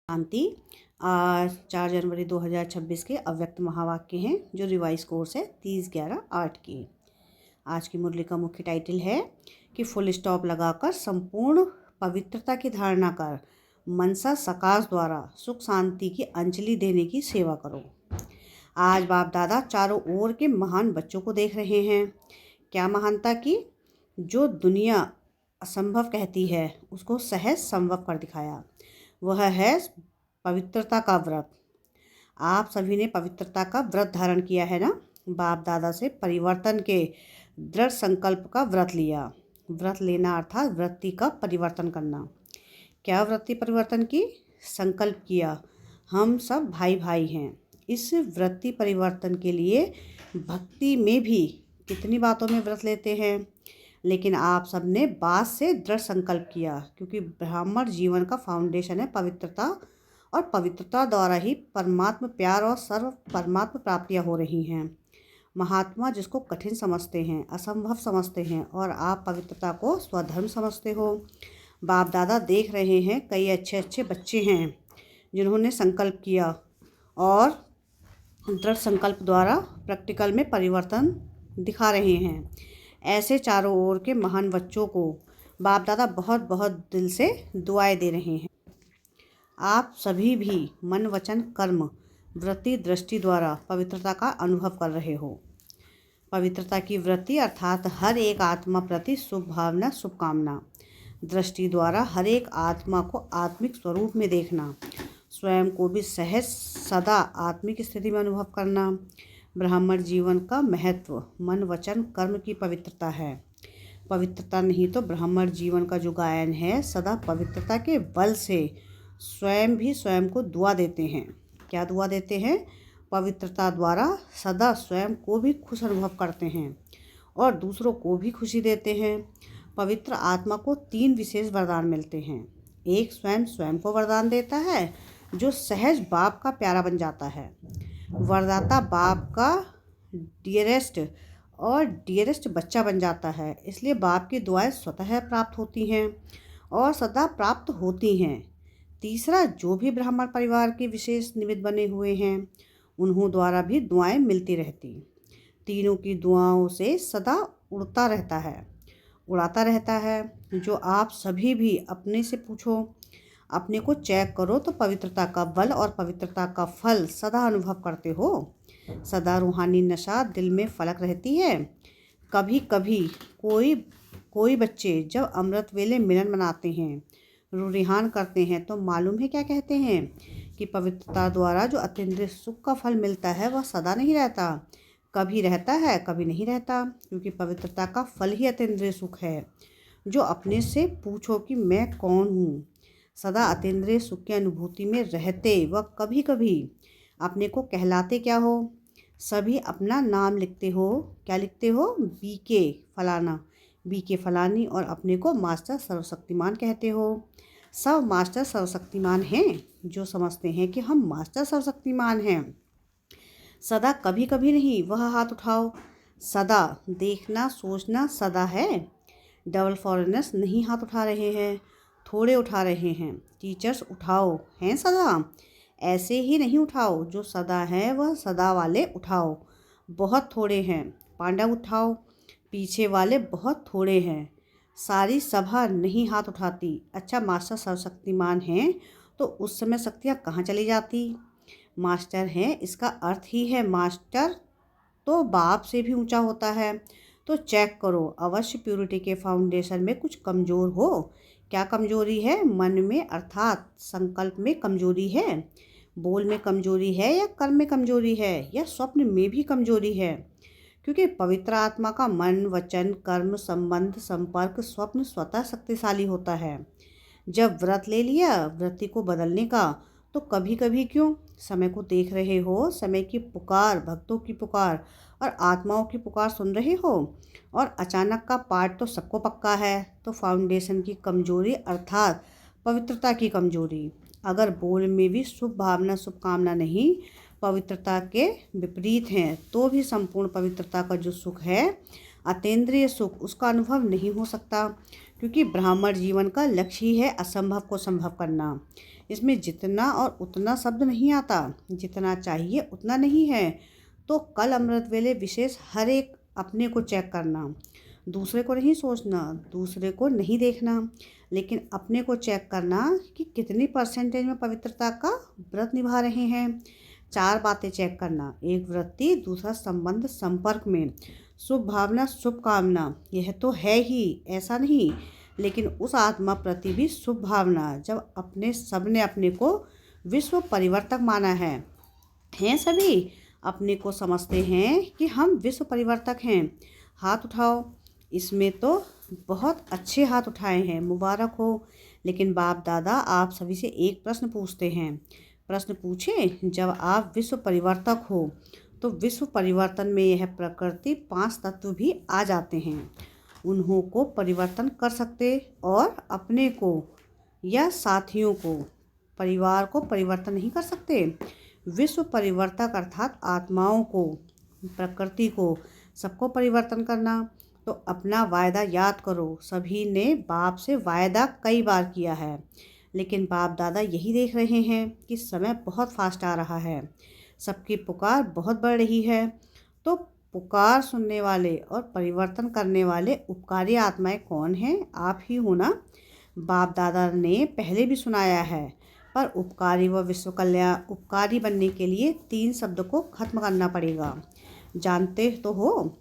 शांति। आज 4 जनवरी 2026 के अव्यक्त महावाक्य हैं जो रिवाइज कोर्स है 30/11/8 की। आज की मुरली का मुख्य टाइटल है कि फुल स्टॉप लगाकर संपूर्ण पवित्रता की धारणा कर मनसा सकाश द्वारा सुख शांति की अंजलि देने की सेवा करो। आज बाप दादा चारों ओर के महान बच्चों को देख रहे हैं। क्या महानता की? जो दुनिया असंभव कहती है उसको सहज संभव कर दिखाया। वह है पवित्रता का व्रत। आप सभी ने पवित्रता का व्रत धारण किया है ना। बाप दादा से परिवर्तन के दृढ़ संकल्प का व्रत लिया। व्रत लेना अर्थात वृत्ति का परिवर्तन करना। क्या वृत्ति परिवर्तन की? संकल्प किया हम सब भाई भाई हैं। इस वृत्ति परिवर्तन के लिए भक्ति में भी कितनी बातों में व्रत लेते हैं, लेकिन आप सबने बात से दृढ़ संकल्प किया, क्योंकि ब्राह्मण जीवन का फाउंडेशन है पवित्रता, और पवित्रता द्वारा ही परमात्मा प्यार और सर्व परमात्मा प्राप्तियाँ हो रही हैं। महात्मा जिसको कठिन समझते हैं, असंभव समझते हैं, और आप पवित्रता को स्वधर्म समझते हो। बाप दादा देख रहे हैं कई अच्छे अच्छे बच्चे हैं जिन्होंने संकल्प किया और दृढ़ संकल्प द्वारा प्रैक्टिकल में परिवर्तन दिखा रहे हैं। ऐसे चारों ओर के महान बच्चों को बाप दादा बहुत बहुत दिल से दुआएं दे रहे हैं। आप सभी भी मन वचन कर्म वृत्ति दृष्टि द्वारा पवित्रता का अनुभव कर रहे हो। पवित्रता की वृत्ति अर्थात हर एक आत्मा प्रति शुभ भावना शुभकामना। दृष्टि द्वारा हर एक आत्मा को आत्मिक स्वरूप में देखना। स्वयं को भी सहज सदा आत्मिक स्थिति में अनुभव करना। ब्राह्मण जीवन का महत्व मन वचन कर्म की पवित्रता है। पवित्रता नहीं तो ब्राह्मण जीवन का जो गायन है, सदा पवित्रता के बल से स्वयं भी स्वयं को दुआ देते हैं। क्या दुआ देते हैं? पवित्रता द्वारा सदा स्वयं को भी खुश अनुभव करते हैं और दूसरों को भी खुशी देते हैं। पवित्र आत्मा को 3 विशेष वरदान मिलते हैं। एक स्वयं स्वयं को वरदान देता है जो सहज बाप का प्यारा बन जाता है। वरदाता बाप का डियरेस्ट बच्चा बन जाता है, इसलिए बाप की दुआएं स्वतः प्राप्त होती हैं और सदा प्राप्त होती हैं। तीसरा, जो भी ब्राह्मण परिवार के विशेष निमित्त बने हुए हैं उन्हों द्वारा भी दुआएं मिलती रहती। तीनों की दुआओं से सदा उड़ाता रहता है। जो आप सभी भी अपने से पूछो, अपने को चेक करो तो पवित्रता का बल और पवित्रता का फल सदा अनुभव करते हो। सदा रूहानी नशा दिल में फलक रहती है। कभी कभी कोई बच्चे जब अमृत वेले मिलन मनाते हैं, रूरिहान करते हैं, तो मालूम है क्या कहते हैं कि पवित्रता द्वारा जो अतीन्द्रिय सुख का फल मिलता है वह सदा नहीं रहता। कभी रहता है कभी नहीं रहता, क्योंकि पवित्रता का फल ही अतीन्द्रिय सुख है। जो अपने से पूछो कि मैं कौन हूँ, सदा अतीन्द्रिय सुख की अनुभूति में रहते व कभी कभी अपने को कहलाते क्या हो? सभी अपना नाम लिखते हो। क्या लिखते हो? बीके फलाना, बीके फलानी, और अपने को मास्टर सर्वशक्तिमान कहते हो। सब मास्टर सर्वशक्तिमान हैं जो समझते हैं कि हम मास्टर सर्वशक्तिमान हैं। सदा कभी कभी नहीं, वह हाथ उठाओ। सदा देखना सोचना सदा है। डबल फॉरेनर्स नहीं हाथ उठा रहे हैं, थोड़े उठा रहे हैं। टीचर्स उठाओ हैं सदा, ऐसे ही नहीं उठाओ। जो सदा हैं वह सदा वाले उठाओ। बहुत थोड़े हैं। पांडव उठाओ, पीछे वाले बहुत थोड़े हैं। सारी सभा नहीं हाथ उठाती। अच्छा, मास्टर सर्वशक्तिमान हैं तो उस समय शक्तियाँ कहाँ चली जाती? मास्टर हैं इसका अर्थ ही है मास्टर तो बाप से भी ऊंचा होता है। तो चेक करो, अवश्य प्यूरिटी के फाउंडेशन में कुछ कमज़ोर हो। क्या कमजोरी है? मन में अर्थात संकल्प में कमजोरी है, बोल में कमजोरी है, या कर्म में कमजोरी है, या स्वप्न में भी कमजोरी है। क्योंकि पवित्र आत्मा का मन वचन कर्म संबंध संपर्क स्वप्न स्वतः शक्तिशाली होता है। जब व्रत ले लिया वृत्ति को बदलने का, तो कभी कभी क्यों समय को देख रहे हो, समय की पुकार, भक्तों की पुकार और आत्माओं की पुकार सुन रहे हो, और अचानक का पाठ तो सबको पक्का है। तो फाउंडेशन की कमजोरी अर्थात पवित्रता की कमजोरी। अगर बोल में भी शुभ भावना शुभकामना नहीं, पवित्रता के विपरीत हैं, तो भी संपूर्ण पवित्रता का जो सुख है अतीन्द्रिय सुख, उसका अनुभव नहीं हो सकता। क्योंकि ब्राह्मण जीवन का लक्ष्य ही है असंभव को संभव करना। इसमें जितना और उतना शब्द नहीं आता, जितना चाहिए उतना नहीं है। तो कल अमृत वेले विशेष हर एक अपने को चेक करना, दूसरे को नहीं सोचना, दूसरे को नहीं देखना, लेकिन अपने को चेक करना कि कितनी परसेंटेज में पवित्रता का व्रत निभा रहे हैं। 4 बातें चेक करना, एक वृत्ति, दूसरा संबंध संपर्क में, शुभ भावना शुभ कामना, यह तो है ही ऐसा नहीं, लेकिन उस आत्मा प्रति भी शुभ भावना। जब अपने सबने अपने को विश्व परिवर्तक माना है, हैं सभी अपने को समझते हैं कि हम विश्व परिवर्तक हैं, हाथ उठाओ। इसमें तो बहुत अच्छे हाथ उठाए हैं, मुबारक हो। लेकिन बाप दादा आप सभी से एक प्रश्न पूछते हैं। प्रश्न पूछें, जब आप विश्व परिवर्तक हो तो विश्व परिवर्तन में यह प्रकृति 5 तत्व भी आ जाते हैं। उन्हों को परिवर्तन कर सकते और अपने को या साथियों को, परिवार को परिवर्तन नहीं कर सकते। विश्व परिवर्तक अर्थात आत्माओं को, प्रकृति को, सबको परिवर्तन करना। तो अपना वायदा याद करो। सभी ने बाप से वायदा कई बार किया है, लेकिन बाप दादा यही देख रहे हैं कि समय बहुत फास्ट आ रहा है, सबकी पुकार बहुत बढ़ रही है। तो पुकार सुनने वाले और परिवर्तन करने वाले उपकारी आत्माएं कौन हैं? आप ही हो ना। बाप दादा ने पहले भी सुनाया है, पर उपकारी व विश्व कल्याण उपकारी बनने के लिए 3 शब्द को खत्म करना पड़ेगा। जानते तो हो,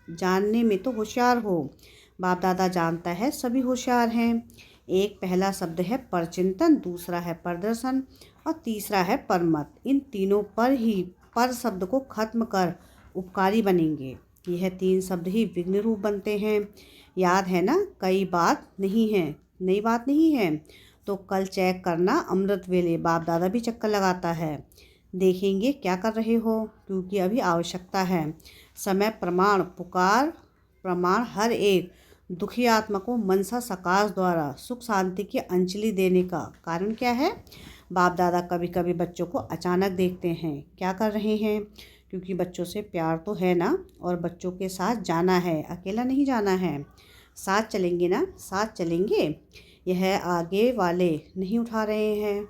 जानने में तो होशियार हो। बाप दादा जानता है सभी होशियार हैं। एक पहला शब्द है परचिंतन, दूसरा है प्रदर्शन और तीसरा है परमत। इन तीनों पर ही पर शब्द को खत्म कर उपकारी बनेंगे। यह 3 शब्द ही विघ्न रूप बनते हैं। याद है ना, नई बात नहीं है। तो कल चेक करना, अमृत वेले बाप दादा भी चक्कर लगाता है, देखेंगे क्या कर रहे हो, क्योंकि अभी आवश्यकता है। समय प्रमाण, पुकार प्रमाण हर एक दुखी आत्मा को मनसा सकाश द्वारा सुख शांति की अंजलि देने का कारण क्या है? बाप दादा कभी कभी बच्चों को अचानक देखते हैं, क्या कर रहे हैं, क्योंकि बच्चों से प्यार तो है ना, और बच्चों के साथ जाना है, अकेला नहीं जाना है। साथ चलेंगे ना, साथ चलेंगे। यह आगे वाले नहीं उठा रहे हैं,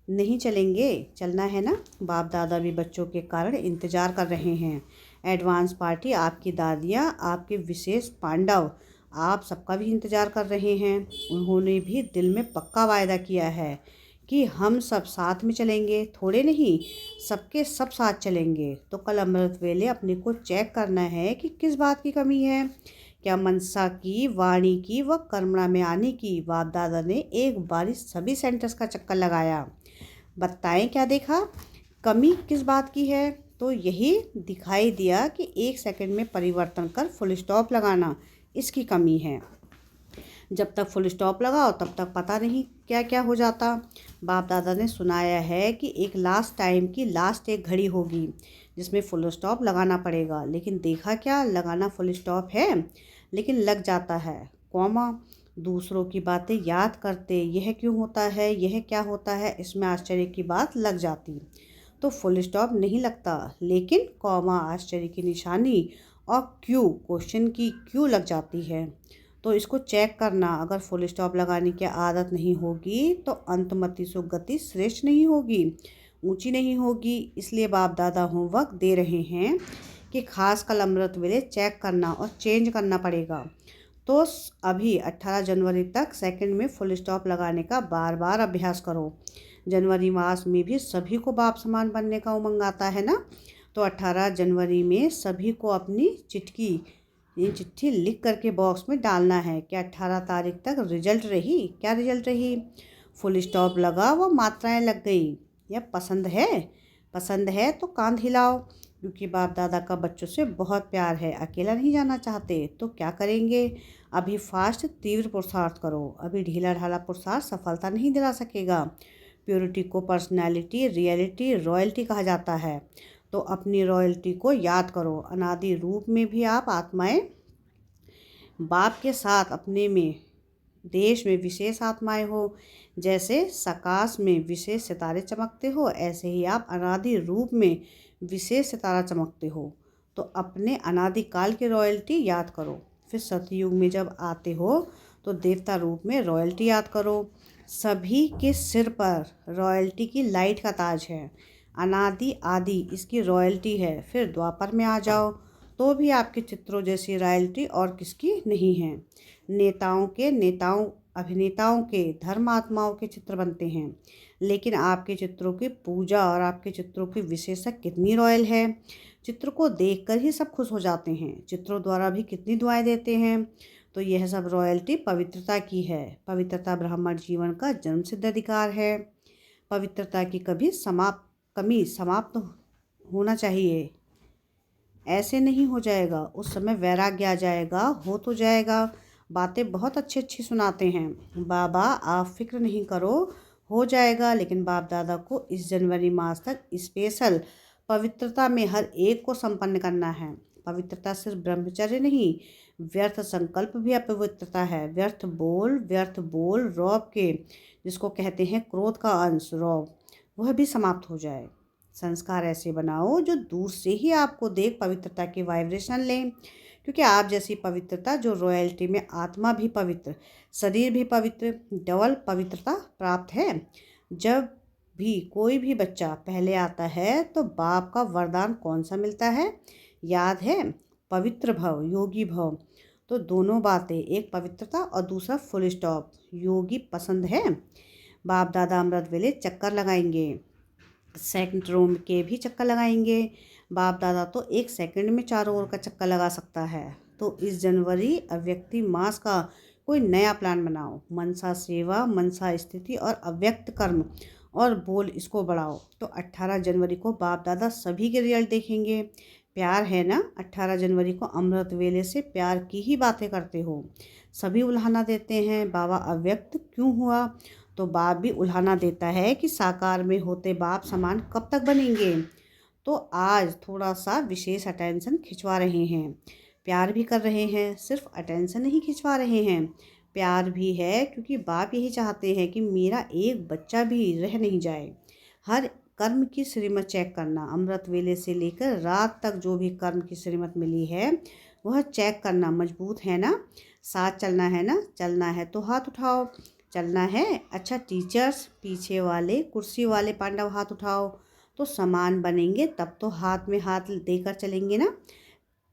नहीं चलेंगे, चलना है ना। बाप दादा भी बच्चों के कारण इंतज़ार कर रहे हैं। एडवांस पार्टी, आपकी दादियाँ, आपके विशेष पांडव, आप सबका भी इंतज़ार कर रहे हैं। उन्होंने भी दिल में पक्का वायदा किया है कि हम सब साथ में चलेंगे, थोड़े नहीं, सबके सब साथ चलेंगे। तो कल अमृत वेले अपने को चेक करना है कि किस बात की कमी है। क्या मनसा की, वाणी की व कर्मणा में आने की? बाप दादा ने एक बारी सभी सेंटर्स का चक्कर लगाया। बताएं क्या देखा, कमी किस बात की है? तो यही दिखाई दिया कि 1 सेकंड में परिवर्तन कर फुल स्टॉप लगाना, इसकी कमी है। जब तक फुल स्टॉप लगाओ तब तक पता नहीं क्या क्या हो जाता। बाप दादा ने सुनाया है कि एक लास्ट टाइम की लास्ट एक घड़ी होगी जिसमें फुल स्टॉप लगाना पड़ेगा। लेकिन देखा क्या, लगाना फुल स्टॉप है, लेकिन लग जाता है कॉमा। दूसरों की बातें याद करते, यह क्यों होता है, यह क्या होता है, इसमें आश्चर्य की बात लग जाती। तो फुल स्टॉप नहीं लगता, लेकिन कॉमा आश्चर्य की निशानी और क्यों, क्वेश्चन की क्यों लग जाती है। तो इसको चेक करना। अगर फुल स्टॉप लगाने की आदत नहीं होगी तो अंतमति सुगति श्रेष्ठ नहीं होगी, ऊंची नहीं होगी। इसलिए बाप दादा होमवर्क दे रहे हैं कि खास कल अमृत वेले चेक करना और चेंज करना पड़ेगा। तो अभी 18 जनवरी तक सेकंड में फुल स्टॉप लगाने का बार बार अभ्यास करो। जनवरी मास में भी सभी को बाप समान बनने का उमंग आता है ना। तो 18 जनवरी में सभी को अपनी चिट्ठी लिख करके बॉक्स में डालना है कि 18 तारीख तक रिजल्ट रही। क्या रिजल्ट रही? फुल स्टॉप लगा व मात्राएं लग गई। या पसंद है तो कांध हिलाओ, क्योंकि बाप दादा का बच्चों से बहुत प्यार है, अकेला नहीं जाना चाहते। तो क्या करेंगे? अभी फास्ट तीव्र पुरुषार्थ करो। अभी ढीला ढाला पुरुषार्थ सफलता नहीं दिला सकेगा। प्योरिटी को पर्सनैलिटी, रियलिटी, रॉयल्टी कहा जाता है। तो अपनी रॉयल्टी को याद करो। अनादि रूप में भी आप आत्माएं बाप के साथ अपने में देश में विशेष आत्माएं हो। जैसे सकाश में विशेष सितारे चमकते हो, ऐसे ही आप अनादि रूप में विशेष सितारा चमकते हो। तो अपने अनादिकाल की रॉयल्टी याद करो। फिर सतयुग में जब आते हो तो देवता रूप में रॉयल्टी याद करो। सभी के सिर पर रॉयल्टी की लाइट का ताज है, अनादि आदि इसकी रॉयल्टी है। फिर द्वापर में आ जाओ तो भी आपके चित्रों जैसी रॉयल्टी और किसकी नहीं है। नेताओं अभिनेताओं के धर्मात्माओं के चित्र बनते हैं, लेकिन आपके चित्रों की पूजा और आपके चित्रों की विशेषक कितनी रॉयल है। चित्र को देखकर ही सब खुश हो जाते हैं, चित्रों द्वारा भी कितनी दुआएं देते हैं। तो यह सब रॉयल्टी पवित्रता की है। पवित्रता ब्राह्मण जीवन का जन्मसिद्ध अधिकार है। पवित्रता की कमी समाप्त होना चाहिए। ऐसे नहीं हो जाएगा, उस समय वैराग्य आ जाएगा, हो तो जाएगा। बातें बहुत अच्छी अच्छी सुनाते हैं बाबा, आप फिक्र नहीं करो, हो जाएगा। लेकिन बाप दादा को इस जनवरी मास तक स्पेशल पवित्रता में हर एक को संपन्न करना है। पवित्रता सिर्फ ब्रह्मचर्य नहीं, व्यर्थ संकल्प भी अपवित्रता है। व्यर्थ बोल रौब के, जिसको कहते हैं क्रोध का अंश रौब, वह भी समाप्त हो जाए। संस्कार ऐसे बनाओ जो दूर से ही आपको देख पवित्रता की वाइब्रेशन लें, क्योंकि आप जैसी पवित्रता जो रॉयल्टी में आत्मा भी पवित्र, शरीर भी पवित्र, डबल पवित्रता प्राप्त है। जब भी कोई भी बच्चा पहले आता है तो बाप का वरदान कौन सा मिलता है, याद है? पवित्र भव, योगी भव। तो दोनों बातें, एक पवित्रता और दूसरा फुल स्टॉप, योगी पसंद है। बाप दादा अमृत वेले चक्कर लगाएंगे, सेकंड रोम के भी चक्कर लगाएंगे। बाप दादा तो 1 सेकंड में चारों ओर का चक्कर लगा सकता है। तो इस जनवरी अव्यक्ति मास का कोई नया प्लान बनाओ। मनसा सेवा, मनसा स्थिति और अव्यक्त कर्म और बोल, इसको बढ़ाओ। तो 18 जनवरी को बाप दादा सभी के रिजल्ट देखेंगे। प्यार है ना, 18 जनवरी को अमृत वेले से प्यार की ही बातें करते हो। सभी उल्हाना देते हैं, बाबा अव्यक्त क्यों हुआ? तो बाप भी उल्हाना देता है कि साकार में होते बाप समान कब तक बनेंगे। तो आज थोड़ा सा विशेष अटेंशन खिंचवा रहे हैं, प्यार भी कर रहे हैं, सिर्फ अटेंशन नहीं खिंचवा रहे हैं, प्यार भी है, क्योंकि बाप यही चाहते हैं कि मेरा एक बच्चा भी रह नहीं जाए। हर कर्म की श्रीमत चेक करना, अमृत वेले से लेकर रात तक जो भी कर्म की श्रीमत मिली है वह चेक करना। मजबूत है ना, साथ चलना है ना, चलना है तो हाथ उठाओ, चलना है। अच्छा टीचर्स, पीछे वाले कुर्सी वाले पांडव हाथ उठाओ। तो समान बनेंगे तब तो हाथ में हाथ देकर चलेंगे ना।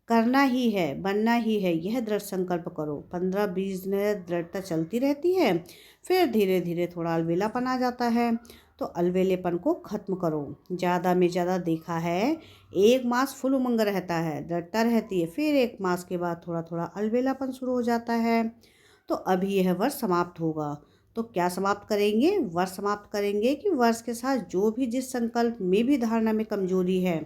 करना ही है, बनना ही है, यह दृढ़ संकल्प करो। 15-20 दिन दृढ़ता चलती रहती है, फिर धीरे धीरे थोड़ा अलवेलापन आ जाता है। तो अलवेलेपन को खत्म करो। ज़्यादा में ज़्यादा देखा है 1 मास फुल उमंग रहता है, दृढ़ता रहती है, फिर 1 मास के बाद थोड़ा थोड़ा अलवेलापन शुरू हो जाता है। तो अभी यह वर्ष समाप्त होगा। तो क्या समाप्त करेंगे? वर्ष समाप्त करेंगे कि वर्ष के साथ जो भी जिस संकल्प में भी धारणा में कमजोरी है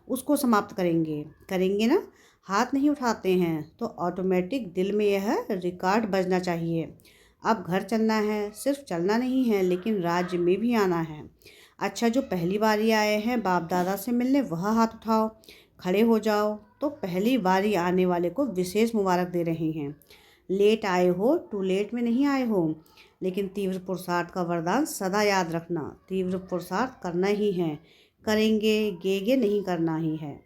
उसको समाप्त करेंगे ना। हाथ नहीं उठाते हैं तो ऑटोमेटिक दिल में यह रिकॉर्ड बजना चाहिए। अब घर चलना है, सिर्फ चलना नहीं है लेकिन राज्य में भी आना है। अच्छा, जो पहली बारी आए हैं बाप दादा से मिलने, वह हाथ उठाओ, खड़े हो जाओ। तो पहली बारी आने वाले को विशेष मुबारक दे रहे हैं। लेट आए हो, टू लेट में नहीं आए हो, लेकिन तीव्र पुरुषार्थ का वरदान सदा याद रखना। तीव्र पुरुषार्थ करना ही है, करेंगे, गे नहीं करना ही है,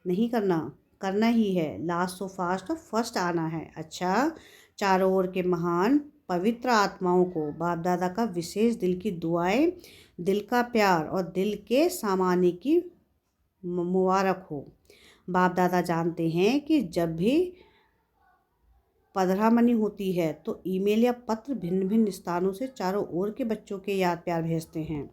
नहीं करना ही है। लास्ट सो फास्ट, फर्स्ट आना है। अच्छा, चारों ओर के महान पवित्र आत्माओं को बाप दादा का विशेष दिल की दुआएं, दिल का प्यार और दिल के सामाने की मुबारक हो। बाप दादा जानते हैं कि जब भी पधरामनी होती है तो ईमेल या पत्र भिन्न भिन्न स्थानों से चारों ओर के बच्चों के याद प्यार भेजते हैं,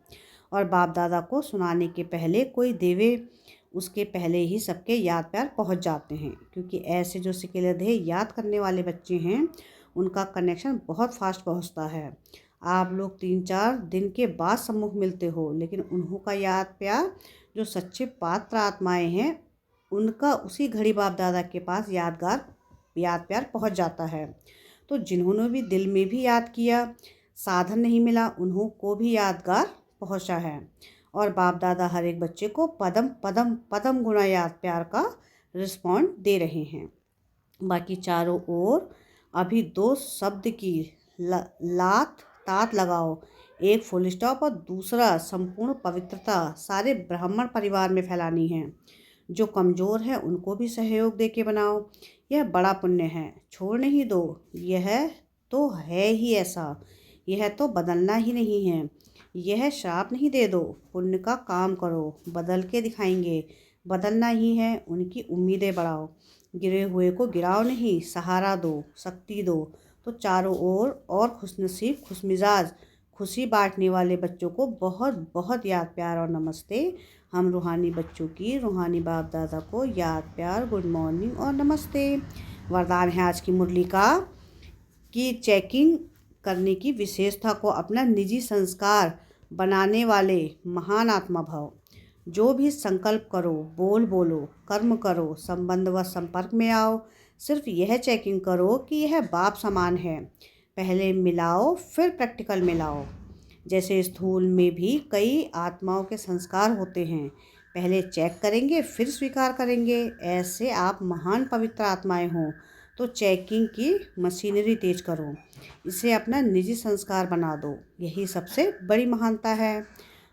और बाप दादा को सुनाने के पहले कोई देवे उसके पहले ही सबके याद प्यार पहुंच जाते हैं। क्योंकि ऐसे जो सिकेलधे याद करने वाले बच्चे हैं उनका कनेक्शन बहुत फास्ट पहुंचता है। आप लोग 3-4 दिन के बाद सम्मुख मिलते हो, लेकिन उन्हों का याद प्यार, जो सच्चे पात्र आत्माएं हैं, उनका उसी घड़ी बाप दादा के पास याद प्यार पहुंच जाता है। तो जिन्होंने भी दिल में भी याद किया, साधन नहीं मिला, उन्हों को भी यादगार पहुंचा है। और बाप दादा हर एक बच्चे को पदम पदम पदम गुना याद प्यार का रिस्पॉन्ड दे रहे हैं। बाकी चारों ओर अभी 2 शब्द की लात तात लगाओ, एक फुल स्टॉप और दूसरा संपूर्ण पवित्रता सारे ब्राह्मण परिवार में फैलानी है। जो कमज़ोर है उनको भी सहयोग दे के बनाओ। यह बड़ा पुण्य है, छोड़ नहीं दो। यह तो है ही ऐसा, यह तो बदलना ही नहीं है। यह श्राप नहीं दे दो, पुण्य का काम करो, बदल के दिखाएंगे। बदलना ही है, उनकी उम्मीदें बढ़ाओ। गिरे हुए को गिराओ नहीं, सहारा दो, शक्ति दो। तो चारों ओर और खुशनसीब खुशमिजाज खुशी बांटने वाले बच्चों को बहुत बहुत याद प्यार और नमस्ते। हम रूहानी बच्चों की रूहानी बाप दादा को याद प्यार, गुड मॉर्निंग और नमस्ते। वरदान है आज की मुरली का कि चेकिंग करने की विशेषता को अपना निजी संस्कार बनाने वाले महान आत्मा भव। जो भी संकल्प करो, बोलो, कर्म करो, संबंध व संपर्क में आओ, सिर्फ यह चेकिंग करो कि यह बाप समान है। पहले मिलाओ, फिर प्रैक्टिकल में लाओ। जैसे स्थूल में भी कई आत्माओं के संस्कार होते हैं, पहले चेक करेंगे फिर स्वीकार करेंगे। ऐसे आप महान पवित्र आत्माएं हो, तो चेकिंग की मशीनरी तेज करो, इसे अपना निजी संस्कार बना दो। यही सबसे बड़ी महानता है।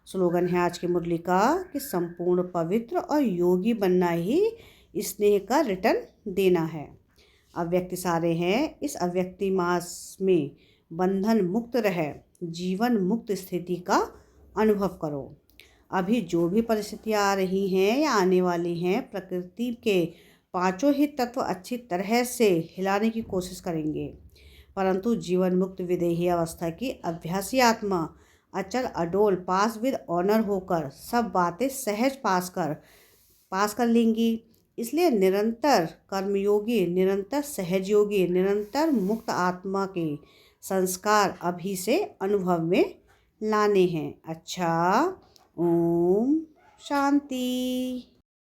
स्लोगन है आज की मुरली का कि संपूर्ण पवित्र और योगी बनना ही स्नेह का रिटर्न देना है। अव्यक्ति सारे हैं, इस अव्यक्ति मास में बंधन मुक्त रहे, जीवन मुक्त स्थिति का अनुभव करो। अभी जो भी परिस्थितियाँ आ रही हैं या आने वाली हैं, प्रकृति के पांचों ही तत्व अच्छी तरह से हिलाने की कोशिश करेंगे, परंतु जीवन मुक्त विदेही अवस्था की अभ्यासी आत्मा अचल अडोल पास विद ऑनर होकर सब बातें सहज पास कर लेंगी। इसलिए निरंतर कर्मयोगी, निरंतर सहजयोगी, निरंतर मुक्त आत्मा के संस्कार अभी से अनुभव में लाने हैं। अच्छा, ओम शांति।